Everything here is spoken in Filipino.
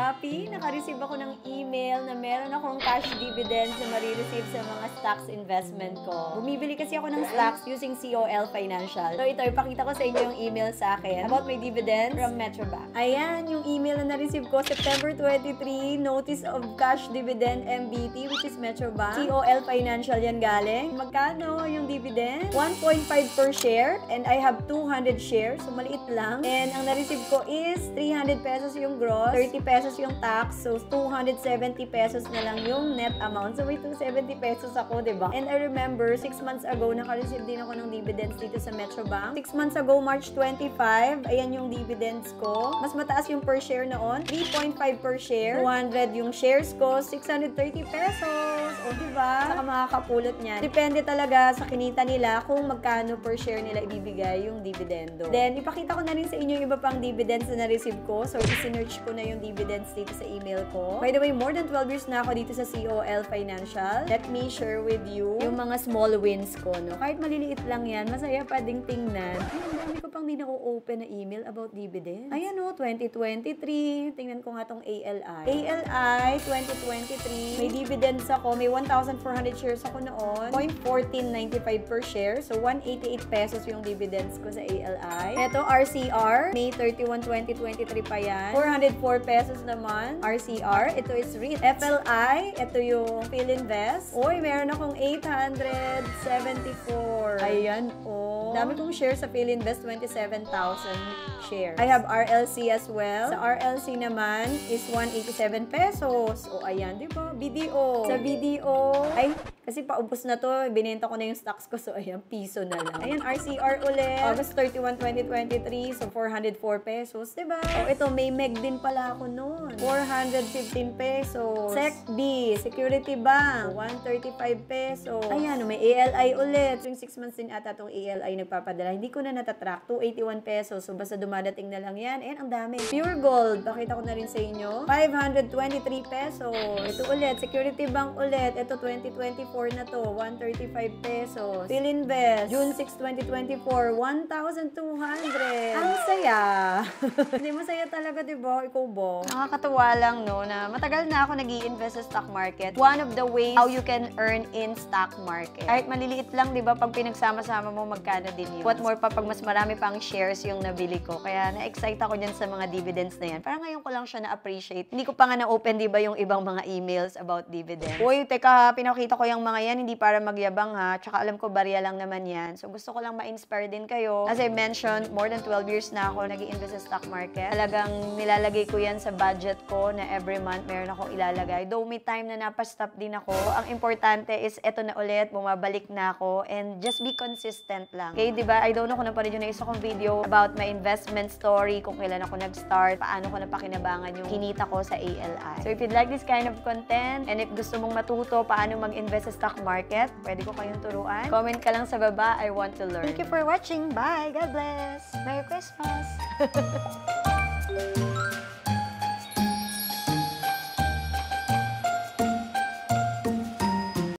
Shopee, naka-receive ako ng email na meron akong cash dividends na marireceive sa mga stocks investment ko. Bumibili kasi ako ng stocks using COL Financial. So ito, ipakita ko sa inyo yung email sa akin about my dividends from Metrobank. Ayan, yung email na na-receive ko, September 23, Notice of Cash Dividend MBT, which is Metrobank. COL Financial yan galing. Magkano yung dividend? 1.5 per share, and I have 200 shares, so maliit lang. And ang na-receive ko is 300 pesos yung gross, 30 pesos yung tax, so 270 pesos na lang yung net amount. So may 270 pesos ako, diba? And I remember, 6 months ago, naka-receive din ako ng dividends dito sa Metrobank. 6 months ago, March 25, ayan yung dividends ko. Mas mataas yung per share noon, 3.5 per share. 200 yung shares ko, 630 pesos. O diba? Saka makakapulot niyan. Depende talaga sa kinita nila kung magkano per share nila ibibigay yung dividendo. Then, ipakita ko na rin sa inyo yung iba pang dividends na na-receive ko. So, isinerch ko na yung dividends dito sa email ko. By the way, more than 12 years na ako dito sa COL Financial. Let me share with you yung mga small wins ko, no? Kahit maliliit lang yan, masaya pa ding tingnan. Ay, ang dami ko pang di na-open na email about dividends. Ayan o, 2023. Tingnan ko nga tong ALI. ALI 2023. May dividends ako. May 1,400 shares ako noon. 0.1495 per share. So, 188 pesos yung dividends ko sa ALI. Ito, RCR. May 31, 2023 pa yan. 404 pesos naman. RCR. Ito is REIT. FLI. Ito yung PhilInvest. Uy, meron akong 874. Ayan, oh. Dami kong shares sa PhilInvest, 27,000 shares. I have RLC as well. Sa RLC naman is 187 pesos. O, ayan, di ba? BDO. Sa BDO, ay, kasi paubos na to, binenta ko na yung stocks ko, so ayan, piso na lang. Ayan, RCR ulit. August 31, 2023, so 404 pesos, diba? O, ito, may MEG din pala ako noon. 415 pesos. SecB, Security Bank, 135 pesos. Ayan, may ALI ulit. Yung 6 months din ata itong ALI nagpapadala. Hindi ko na natatrack, 281 pesos. So, basta dumadating na lang yan. And ang dami. Pure Gold, pakita ko na rin sa inyo. 523 pesos. Ito ulit, Security Bank ulit. Ito, 2024 na to, 135 pesos. PhilInvest, June 6, 2024, 1,200. Ang saya. Hindi masaya talaga, diba? Ikaw ba? Nakakatuwa lang, no, na matagal na ako nag-i-invest sa stock market. One of the ways how you can earn in stock market. Kahit maliliit lang, diba? Pag pinagsama-sama mo, magkano din yun. What more pa pag mas marami pang shares yung nabili ko. Kaya na-excite ako dyan sa mga dividends na yan. Parang ngayon ko lang siya na-appreciate. Hindi ko pa nga na-open, diba, yung ibang mga emails about dividends. Uy, teka, pinakita ko yung mga yan, hindi para magyabang ha. Tsaka alam ko, barya lang naman yan. So, gusto ko lang ma-inspire din kayo. As I mentioned, more than 12 years na ako nag-i-invest sa stock market. Talagang nilalagay ko yan sa budget ko na every month meron akong ilalagay. Though may time na napastop din ako, ang importante is eto na ulit, bumabalik na ako, and just be consistent lang. Okay, diba? I don't know kung napanood yun na isa kong video about my investment story, kung kailan ako nag-start, paano ko napakinabangan yung kinita ko sa ALI. So, if you'd like this kind of content, and if gusto mong matuto paano mag-invest sa stock market, pwede ko kayong turuan. Comment ka lang sa baba, I want to learn. Thank you for watching. Bye! God bless! Merry Christmas!